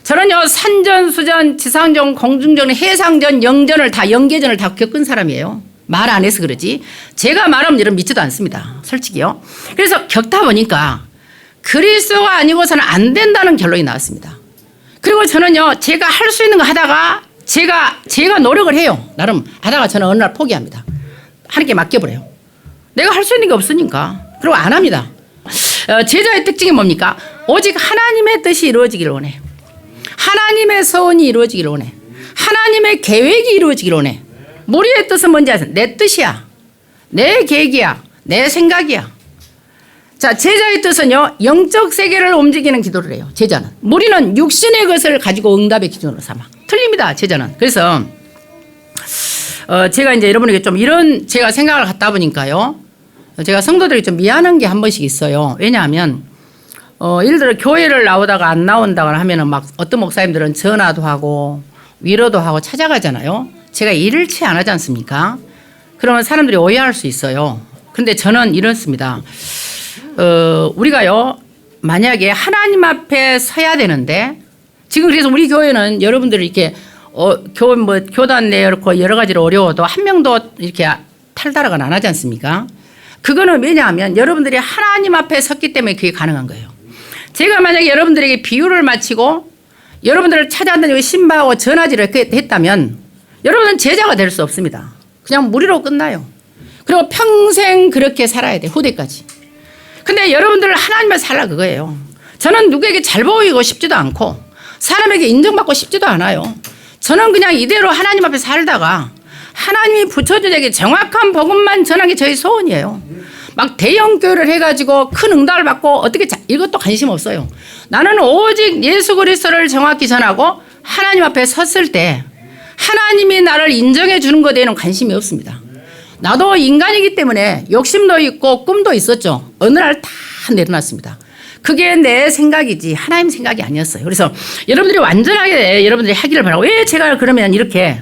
저는요, 산전, 수전, 지상전, 공중전, 해상전, 영전을 다, 영계전을 다 겪은 사람이에요. 말 안 해서 그러지. 제가 말하면 여러분 믿지도 않습니다. 솔직히요. 그래서 겪다 보니까 그리스도가 아니고서는 안 된다는 결론이 나왔습니다. 그리고 저는요, 제가 할 수 있는 거 하다가 제가 노력을 해요. 나름 하다가 저는 어느 날 포기합니다. 하나님께 맡겨버려요. 내가 할 수 있는 게 없으니까. 그리고 안 합니다. 제자의 특징이 뭡니까? 오직 하나님의 뜻이 이루어지기를 원해. 하나님의 서원이 이루어지기를 원해. 하나님의 계획이 이루어지기를 원해. 무리의 뜻은 뭔지 아세요? 내 뜻이야. 내 계획이야. 내 생각이야. 자, 제자의 뜻은요, 영적 세계를 움직이는 기도를 해요. 제자는. 무리는 육신의 것을 가지고 응답의 기준으로 삼아. 틀립니다. 제자는. 그래서 제가 이제 여러분에게 좀 이런 제가 생각을 갖다 보니까요, 제가 성도들이 좀 미안한 게 한 번씩 있어요. 왜냐하면 예를 들어 교회를 나오다가 안 나온다거나 하면은 막 어떤 목사님들은 전화도 하고 위로도 하고 찾아가잖아요. 제가 일일치 안 하지 않습니까? 그러면 사람들이 오해할 수 있어요. 근데 저는 이렇습니다. 우리가요, 만약에 하나님 앞에 서야 되는데, 지금 그래서 우리 교회는 여러분들이 이렇게 교단 내놓고 여러 가지로 어려워도 한 명도 이렇게 탈다락은 안 하지 않습니까? 그거는 왜냐하면 여러분들이 하나님 앞에 섰기 때문에 그게 가능한 거예요. 제가 만약에 여러분들에게 비유를 마치고 여러분들을 찾아다니고 신바하고 전화지를 했다면 여러분은 제자가 될 수 없습니다. 그냥 무리로 끝나요. 그리고 평생 그렇게 살아야 돼, 후대까지. 근데 여러분들을 하나님을 살라 그거예요. 저는 누구에게 잘 보이고 싶지도 않고 사람에게 인정받고 싶지도 않아요. 저는 그냥 이대로 하나님 앞에 살다가 하나님이 붙여준 에게 정확한 복음만 전하는 게 저희 소원이에요. 막 대형 교회를 해가지고 큰 응답을 받고 어떻게 이것도 관심 없어요. 나는 오직 예수 그리스도를 정확히 전하고 하나님 앞에 섰을 때 하나님이 나를 인정해 주는 것에 대해서는 관심이 없습니다. 나도 인간이기 때문에 욕심도 있고 꿈도 있었죠. 어느 날 다 내려놨습니다. 그게 내 생각이지 하나님 생각이 아니었어요. 그래서 여러분들이 완전하게 여러분들이 하기를 바라고, 왜 제가 그러면 이렇게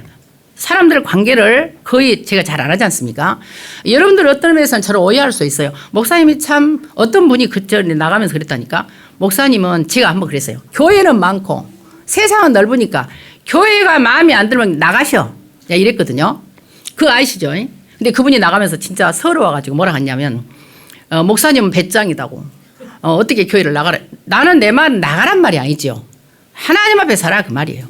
사람들 관계를 거의 제가 잘 안 하지 않습니까? 여러분들 어떤 면에서는 저를 오해할 수 있어요. 목사님이 참 어떤 분이 그전에 나가면서 그랬다니까. 목사님은 제가 한번 그랬어요. 교회는 많고 세상은 넓으니까 교회가 마음에 안 들면 나가셔. 이랬거든요. 그거 아시죠? 근데 그분이 나가면서 진짜 서러워가지고 뭐라 했냐면 목사님은 배짱이다고. 어떻게 교회를 나가라. 나는 내 말 나가란 말이 아니죠. 하나님 앞에 살아 그 말이에요.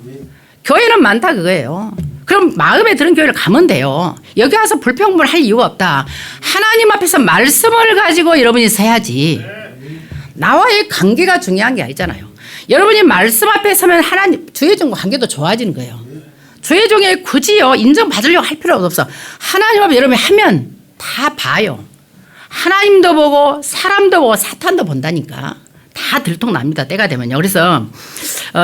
교회는 많다 그거예요. 그럼 마음에 드는 교회를 가면 돼요. 여기 와서 불평불할 이유가 없다. 하나님 앞에서 말씀을 가지고 여러분이 서야지. 나와의 관계가 중요한 게 아니잖아요. 여러분이 말씀 앞에 서면 하나님 주의종과 관계도 좋아지는 거예요. 주의종에 굳이요 인정받으려고 할 필요가 없어. 하나님 앞에 여러분이 하면 다 봐요. 하나님도 보고 사람도 보고 사탄도 본다니까. 다 들통납니다. 때가 되면요. 그래서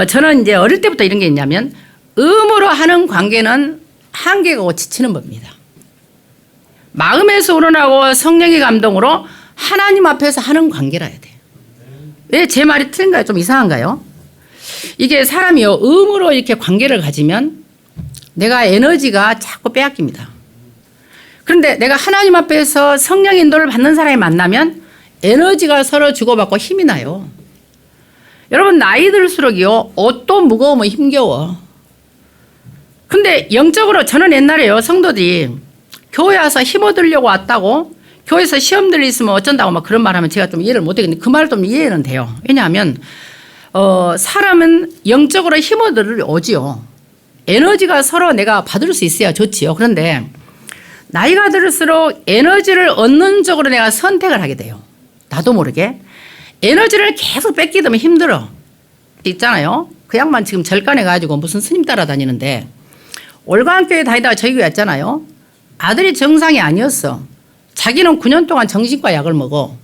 저는 이제 어릴 때부터 이런 게 있냐면 음으로 하는 관계는 한계가 오고 지치는 법입니다. 마음에서 우러나고 성령의 감동으로 하나님 앞에서 하는 관계라야 돼요. 왜 제 말이 틀린가요? 좀 이상한가요? 이게 사람이요 음으로 이렇게 관계를 가지면 내가 에너지가 자꾸 빼앗깁니다. 그런데 내가 하나님 앞에서 성령 인도를 받는 사람이 만나면 에너지가 서로 주고받고 힘이 나요. 여러분 나이 들수록요 옷도 무거우면 힘겨워. 근데 영적으로 저는 옛날에요 성도들이 교회 와서 힘 얻으려고 왔다고 교회에서 시험들 있으면 어쩐다고 막 그런 말 하면 제가 좀 이해를 못하겠는데 그 말 좀 이해는 돼요. 왜냐하면 사람은 영적으로 힘 얻으려 오지요. 에너지가 서로 내가 받을 수 있어야 좋지요. 그런데 나이가 들수록 에너지를 얻는 쪽으로 내가 선택을 하게 돼요. 나도 모르게. 에너지를 계속 뺏기다 보면 힘들어. 있잖아요. 그 양반 지금 절간해가지고 무슨 스님 따라다니는데 올가원교회 다니다가 저희 교회 왔잖아요. 아들이 정상이 아니었어. 자기는 9년 동안 정신과 약을 먹어.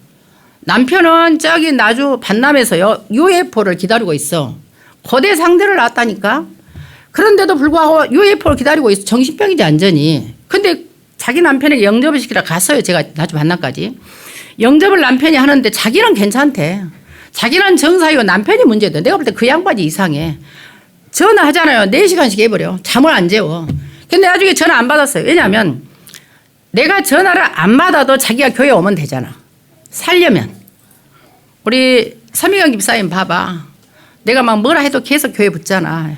남편은 저기 나주 반남에서요 UFO를 기다리고 있어. 고대 상대를 낳았다니까. 그런데도 불구하고 UFO를 기다리고 있어. 정신병이지 완전히. 근데 자기 남편에게 영접을 시키러 갔어요. 제가 나주 반남까지. 영접을 남편이 하는데 자기는 괜찮대. 자기는 정상이고 남편이 문제돼. 내가 볼 때 그 양반이 이상해. 전화하잖아요. 4시간씩 해버려. 잠을 안 재워. 근데 나중에 전화 안 받았어요. 왜냐하면 내가 전화를 안 받아도 자기가 교회 오면 되잖아. 살려면. 우리 서미경 집사님 봐봐. 내가 막 뭐라 해도 계속 교회 붙잖아.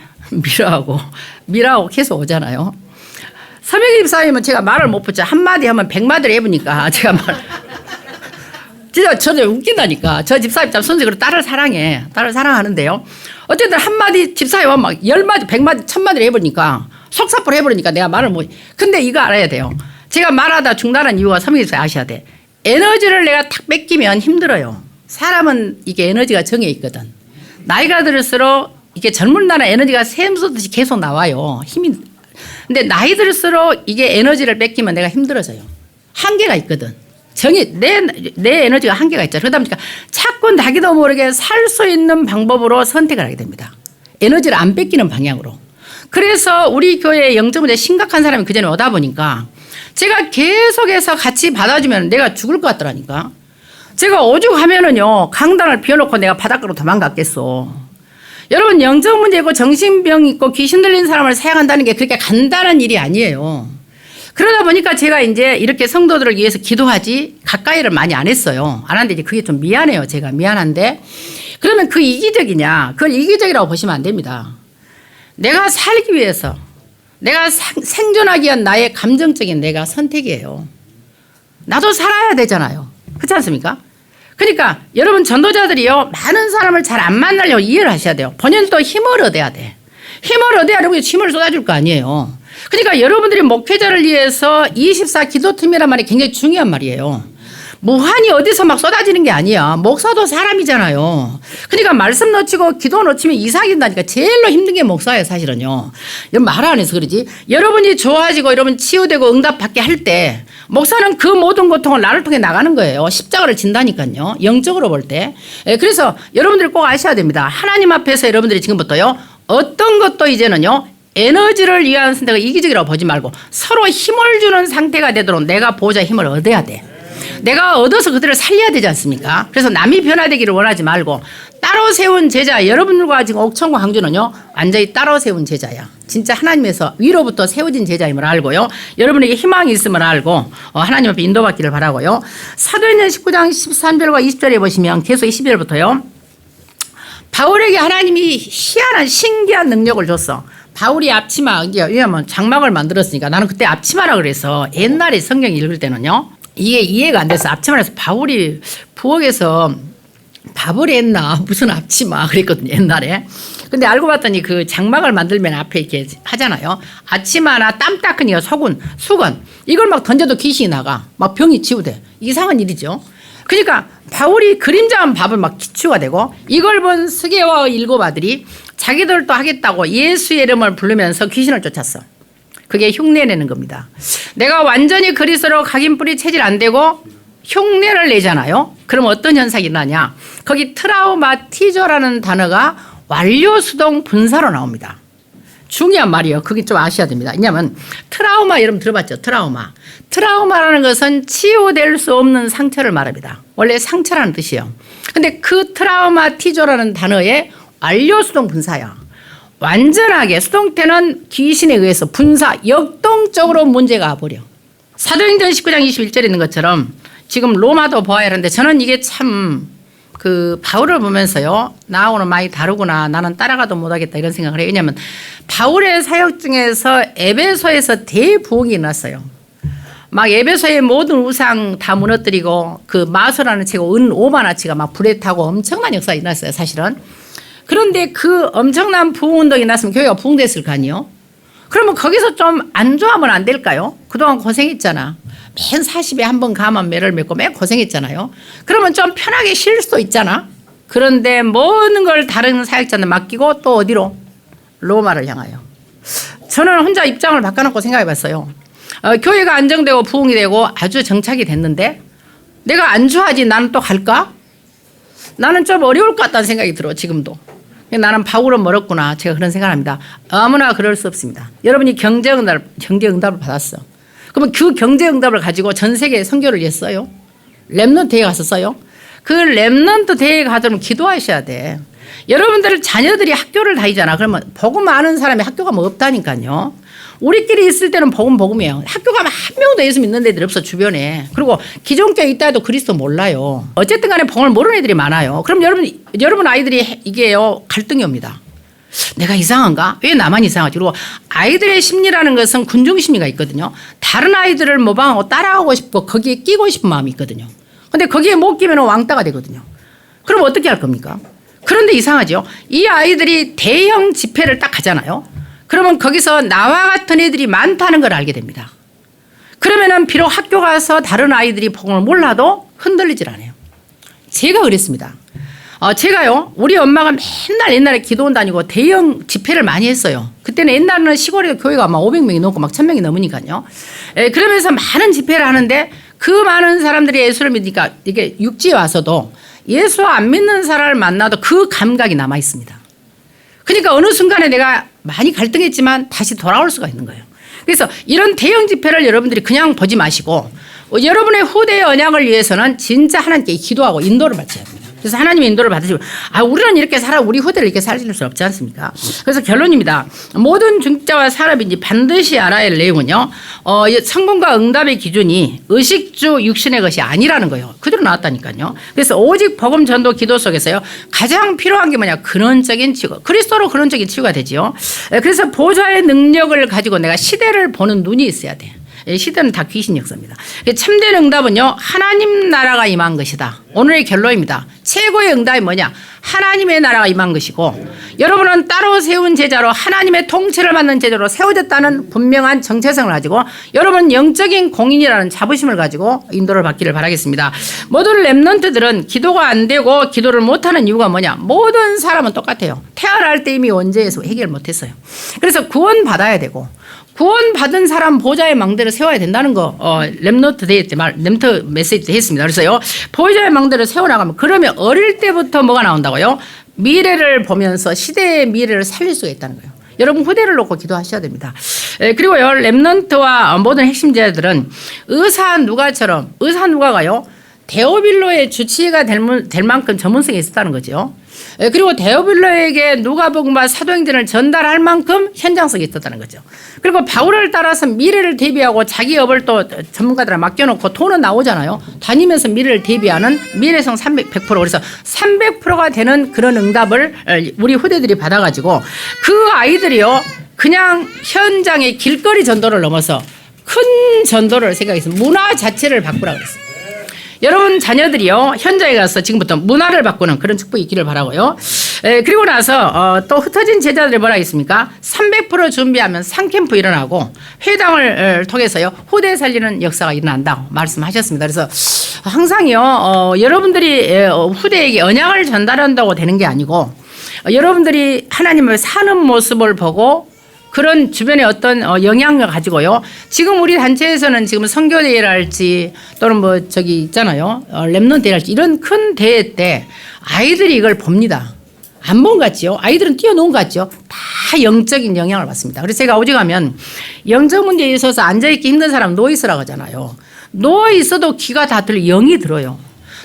미라하고 계속 오잖아요. 서미경 집사님은 제가 말을 못 붙죠. 한마디 하면 100마디를 해보니까 제가 진짜 저는 웃긴다니까. 저 집사님 참 선생님으로 딸을 사랑해. 딸을 사랑하는데요. 어쨌든 한마디 집사님은 막 10마디, 100마디, 1000마디를 해버리니까 속사포를 해버리니까 내가 말을 못. 근데 이거 알아야 돼요. 제가 말하다 중단한 이유가 서미경 집사님 아셔야 돼. 에너지를 내가 탁 뺏기면 힘들어요. 사람은 이게 에너지가 정해 있거든. 나이가 들수록 이게 젊은 날은 에너지가 샘솟듯이 계속 나와요. 힘이. 근데 나이 들수록 이게 에너지를 뺏기면 내가 힘들어져요. 한계가 있거든. 내 에너지가 한계가 있잖아. 그러다 보니까 자꾸 나기도 모르게 살 수 있는 방법으로 선택을 하게 됩니다. 에너지를 안 뺏기는 방향으로. 그래서 우리 교회에 영적 문제 심각한 사람이 그전에 오다 보니까 제가 계속해서 같이 받아주면 내가 죽을 것 같더라니까. 제가 오죽하면은요, 강단을 비워놓고 내가 바닷가로 도망갔겠어. 여러분, 영적 문제 있고 정신병 있고 귀신 들린 사람을 사용한다는 게 그렇게 간단한 일이 아니에요. 그러다 보니까 제가 이제 이렇게 성도들을 위해서 기도하지 가까이를 많이 안 했어요. 안 하는데 이제 그게 좀 미안해요. 제가 미안한데. 그러면 그 이기적이냐? 그걸 이기적이라고 보시면 안 됩니다. 내가 살기 위해서, 내가 생존하기 위한 나의 감정적인 내가 선택이에요. 나도 살아야 되잖아요. 그렇지 않습니까? 그러니까 여러분 전도자들이요, 많은 사람을 잘 안 만나려고 이해를 하셔야 돼요. 본인도 힘을 얻어야 돼. 힘을 얻어야 되고 힘을 쏟아줄 거 아니에요. 그러니까 여러분들이 목회자를 위해서 24 기도팀이란 말이 굉장히 중요한 말이에요. 무한히 어디서 막 쏟아지는 게 아니야. 목사도 사람이잖아요. 그러니까 말씀 놓치고 기도 놓치면 이상해진다니까. 제일로 힘든 게 목사예요, 사실은요. 말 안 해서 그러지. 여러분이 좋아지고 여러분 치유되고 응답받게 할 때 목사는 그 모든 고통을 나를 통해 나가는 거예요. 십자가를 진다니까요. 영적으로 볼 때. 그래서 여러분들이 꼭 아셔야 됩니다. 하나님 앞에서 여러분들이 지금부터요, 어떤 것도 이제는요, 에너지를 위한 선택을 이기적이라고 보지 말고 서로 힘을 주는 상태가 되도록 내가 보호자 힘을 얻어야 돼. 내가 얻어서 그들을 살려야 되지 않습니까? 그래서 남이 변화되기를 원하지 말고 따로 세운 제자, 여러분들과 지금 옥천과 광주는요, 완전히 따로 세운 제자야. 진짜 하나님에서 위로부터 세워진 제자임을 알고요, 여러분에게 희망이 있음을 알고 하나님 앞에 인도받기를 바라고요. 사도행전 19장 13절과 20절에 보시면 계속 20절부터요, 바울에게 하나님이 희한한 신기한 능력을 줬어. 바울이 앞치마, 왜냐면 장막을 만들었으니까, 나는 그때 앞치마라 그래서 옛날에 성경 읽을 때는요, 이게 이해가 안 돼서 앞치마라서 바울이 부엌에서 밥을 했나 무슨 앞치마 그랬거든요, 옛날에. 근데 알고 봤더니 그 장막을 만들면 앞에 이렇게 하잖아요. 앞치마나 땀 닦은 이가 속은 수건, 이걸 막 던져도 귀신이 나가, 막 병이 치유돼. 이상한 일이죠. 그러니까 바울이 그림자한 밥을 막 기초가 되고, 이걸 본 스게와 일곱 아들이 자기들도 하겠다고 예수의 이름을 부르면서 귀신을 쫓았어. 그게 흉내내는 겁니다. 내가 완전히 그리스도로 각인뿌리 체질 안 되고 흉내를 내잖아요. 그럼 어떤 현상이 나냐? 거기 트라우마티저라는 단어가 완료수동 분사로 나옵니다. 중요한 말이에요. 그게 좀 아셔야 됩니다. 왜냐하면 트라우마, 여러분 들어봤죠? 트라우마라는 것은 치유될 수 없는 상처를 말합니다. 원래 상처라는 뜻이에요. 근데 그 트라우마티저라는 단어의 완료수동 분사야. 완전하게 수동태는 귀신에 의해서 분사, 역동적으로 문제가 와버려. 사도행전 19장 21절에 있는 것처럼 지금 로마도 보아야 하는데, 저는 이게 참 그 바울을 보면서요, 나하고는 많이 다르구나, 나는 따라가도 못하겠다 이런 생각을 해요. 왜냐하면 바울의 사역 중에서 에베소에서 대부흥이 일어났어요. 막 에베소의 모든 우상 다 무너뜨리고 그 마소라는 채고 은 5만화치가 막 불에 타고 엄청난 역사가 일어났어요, 사실은. 그런데 그 엄청난 부흥운동이 났으면 교회가 부흥됐을 거 아니에요? 그러면 거기서 좀 안 좋아하면 안 될까요? 그동안 고생했잖아. 맨 40에 한 번 가만 매를 맺고 맨 고생했잖아요. 그러면 좀 편하게 쉴 수도 있잖아. 그런데 모든 걸 다른 사역자한테 맡기고 또 어디로? 로마를 향하여. 저는 혼자 입장을 바꿔놓고 생각해 봤어요. 교회가 안정되고 부흥이 되고 아주 정착이 됐는데 내가 안 좋아하지 나는 또 갈까? 나는 좀 어려울 것 같다는 생각이 들어, 지금도. 나는 바울은 멀었구나, 제가 그런 생각을 합니다. 아무나 그럴 수 없습니다. 여러분이 경제응답을 받았어. 그러면 그 경제응답을 가지고 전 세계에 선교를 했어요. 렘넌트 대회 가서 써요. 그 렘넌트 대회 가려면 기도하셔야 돼. 여러분들 자녀들이 학교를 다니잖아. 그러면 복음 아는 사람이 학교가 뭐 없다니까요. 우리끼리 있을 때는 복음이에요. 학교 가면 한 명도 예수 믿는 애들 없어, 주변에. 그리고 기존교회 있다 해도 그리스도 몰라요. 어쨌든 간에 복음을 모르는 애들이 많아요. 그럼 여러분 아이들이 이게요, 갈등이 옵니다. 내가 이상한가? 왜 나만 이상하지? 그리고 아이들의 심리라는 것은 군중 심리가 있거든요. 다른 아이들을 모방하고 따라하고 싶고 거기에 끼고 싶은 마음이 있거든요. 근데 거기에 못 끼면 왕따가 되거든요. 그럼 어떻게 할 겁니까? 그런데 이상하죠. 이 아이들이 대형 집회를 딱 가잖아요. 그러면 거기서 나와 같은 애들이 많다는 걸 알게 됩니다. 그러면은 비록 학교 가서 다른 아이들이 복음을 몰라도 흔들리질 않아요. 제가 그랬습니다. 제가요, 우리 엄마가 맨날 옛날에 기도원 다니고 대형 집회를 많이 했어요. 그때는 옛날에는 시골에 교회가 막 500명이 넘고 막 1000명이 넘으니까요. 그러면서 많은 집회를 하는데 그 많은 사람들이 예수를 믿으니까 이게 육지에 와서도 예수 안 믿는 사람을 만나도 그 감각이 남아 있습니다. 그러니까 어느 순간에 내가 많이 갈등했지만 다시 돌아올 수가 있는 거예요. 그래서 이런 대형 집회를 여러분들이 그냥 보지 마시고 여러분의 후대의 언약을 위해서는 진짜 하나님께 기도하고 인도를 받쳐야 합니다. 그래서 하나님의 인도를 받으시고 우리는 이렇게 살아 우리 후대를 이렇게 살릴 수 없지 않습니까? 그래서 결론입니다. 모든 중직자와 산업인지 반드시 알아야 할 내용은요. 성공과 응답의 기준이 의식주 육신의 것이 아니라는 거예요. 그대로 나왔다니까요. 그래서 오직 복음 전도 기도 속에서요. 가장 필요한 게 뭐냐? 근원적인 치유. 그리스도로 근원적인 치유가 되지요. 그래서 보좌의 능력을 가지고 내가 시대를 보는 눈이 있어야 돼. 시대는 다 귀신 역사입니다. 참된 응답은요. 하나님 나라가 임한 것이다. 오늘의 결론입니다. 최고의 응답이 뭐냐? 하나님의 나라가 임한 것이고 여러분은 따로 세운 제자로 하나님의 통치를 받는 제자로 세워졌다는 분명한 정체성을 가지고 여러분은 영적인 공인이라는 자부심을 가지고 인도를 받기를 바라겠습니다. 모든 렘넌트들은 기도가 안 되고 기도를 못하는 이유가 뭐냐? 모든 사람은 똑같아요. 태어날 때 이미 원죄에서 해결 못했어요. 그래서 구원 받아야 되고 구원받은 사람 보좌의 망대를 세워야 된다는 거 렘넌트 데이 때 렘넌트 메시지 때 했습니다. 그래서요 보좌의 망대를 세워나가면 그러면 어릴 때부터 뭐가 나온다고요? 미래를 보면서 시대의 미래를 살릴 수가 있다는 거예요. 여러분 후대를 놓고 기도하셔야 됩니다. 그리고요 렘넌트와 모든 핵심 제자들은 의사 누가가요 데오빌로의 주치의가 될 만큼 전문성이 있었다는 거죠. 그리고 데오빌로에게 누가복음과 사도행전을 전달할 만큼 현장성이 있었다는 거죠. 그리고 바울을 따라서 미래를 대비하고 자기 업을 또 전문가들한테 맡겨놓고 돈은 나오잖아요. 다니면서 미래를 대비하는 미래성 100% 그래서 300%가 되는 그런 응답을 우리 후대들이 받아가지고 그 아이들이요 그냥 현장의 길거리 전도를 넘어서 큰 전도를 생각해서 문화 자체를 바꾸라고 그랬어요. 여러분 자녀들이요 현장에 가서 지금부터 문화를 바꾸는 그런 축복이 있기를 바라고요. 그리고 나서 또 흩어진 제자들이 뭐라 했습니까? 300% 준비하면 상캠프 일어나고 회당을 통해서요 후대 살리는 역사가 일어난다고 말씀하셨습니다. 그래서 항상요 여러분들이 후대에게 언약을 전달한다고 되는 게 아니고 여러분들이 하나님을 사는 모습을 보고 그런 주변에 어떤 영향을 가지고요. 지금 우리 단체에서는 지금 선교대회를 할지 또는 뭐 저기 있잖아요. 렘넌트대회 할지 이런 큰 대회 때 아이들이 이걸 봅니다. 안 본 것 같지요? 아이들은 뛰어놓은 것 같죠? 다 영적인 영향을 받습니다. 그래서 제가 오직하면 영적 문제에 있어서 앉아있기 힘든 사람 누워있으라고 하잖아요. 누워있어도 귀가 다 영이 들어요.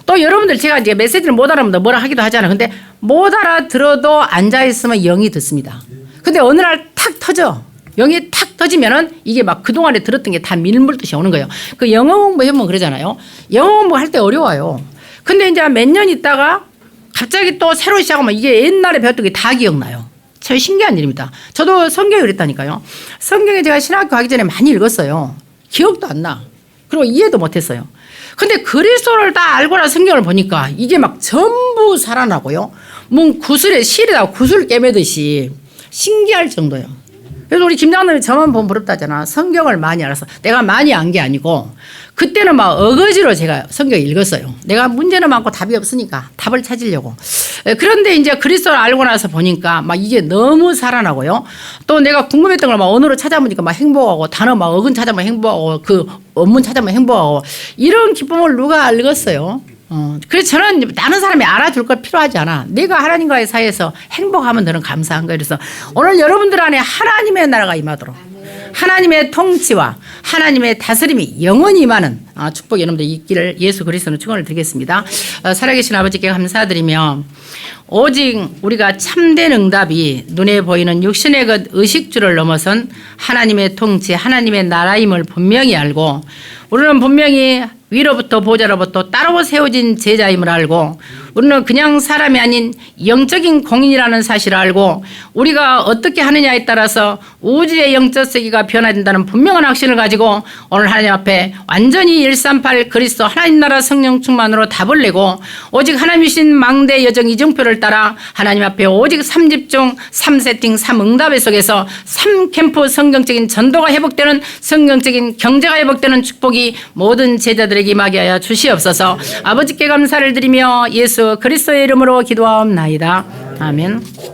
또 여러분들 제가 이제 메시지를 못 알아보면 뭐라 하기도 하잖아요. 근데 못 알아들어도 앉아있으면 영이 듣습니다. 근데 어느 날 탁 터져. 영이 탁 터지면은 이게 막 그동안에 들었던 게 다 밀물듯이 오는 거예요. 그 영어 공부 해보면 그러잖아요. 영어 공부 할 때 어려워요. 근데 이제 몇 년 있다가 갑자기 또 새로 시작하면 이게 옛날에 배웠던 게 다 기억나요. 참 신기한 일입니다. 저도 성경이 그랬다니까요. 성경에 제가 신학교 가기 전에 많이 읽었어요. 기억도 안 나. 그리고 이해도 못했어요. 근데 그리스도를 다 알고나 성경을 보니까 이게 막 전부 살아나고요. 뭔 구슬에 실에다 구슬 깨매듯이 신기할 정도예요. 그래서 우리 김장남이 저만 보면 부럽다잖아. 성경을 많이 알아서. 내가 많이 안 게 아니고 그때는 막 어거지로 제가 성경을 읽었어요. 내가 문제는 많고 답이 없으니까 답을 찾으려고. 그런데 이제 그리스도를 알고 나서 보니까 막 이게 너무 살아나고요. 또 내가 궁금했던 걸 막 언어로 찾아보니까 막 행복하고 단어 막 어근 찾아보면 행복하고 그 원문 찾아보면 행복하고 이런 기쁨을 누가 읽었어요. 그래서 저는 다른 사람이 알아줄 걸 필요하지 않아. 내가 하나님과의 사이에서 행복하면 저는 감사한 거예요. 그래서 오늘 여러분들 안에 하나님의 나라가 임하도록 하나님의 통치와 하나님의 다스림이 영원히 임하는 축복이 여러분들 있기를 예수 그리스도로 축원을 드리겠습니다. 살아계신 아버지께 감사드리며 오직 우리가 참된 응답이 눈에 보이는 육신의 것 의식주를 넘어선 하나님의 통치 하나님의 나라임을 분명히 알고 우리는 분명히 위로부터 보좌로부터 따로 세워진 제자임을 알고 우리는 그냥 사람이 아닌 영적인 공인이라는 사실을 알고 우리가 어떻게 하느냐에 따라서 우주의 영적 세계가 변화된다는 분명한 확신을 가지고 오늘 하나님 앞에 완전히 138 그리스도 하나님 나라 성령 충만으로 답을 내고 오직 하나님 주신 망대 여정 이정표를 따라 하나님 앞에 오직 3집중 3세팅 3응답의 속에서 3캠프 성경적인 전도가 회복되는 성경적인 경제가 회복되는 축복이 모든 제자들에게 임하게 하여 주시옵소서. 아버지께 감사를 드리며 예수 그리스도의 이름으로 기도하옵나이다. 아멘.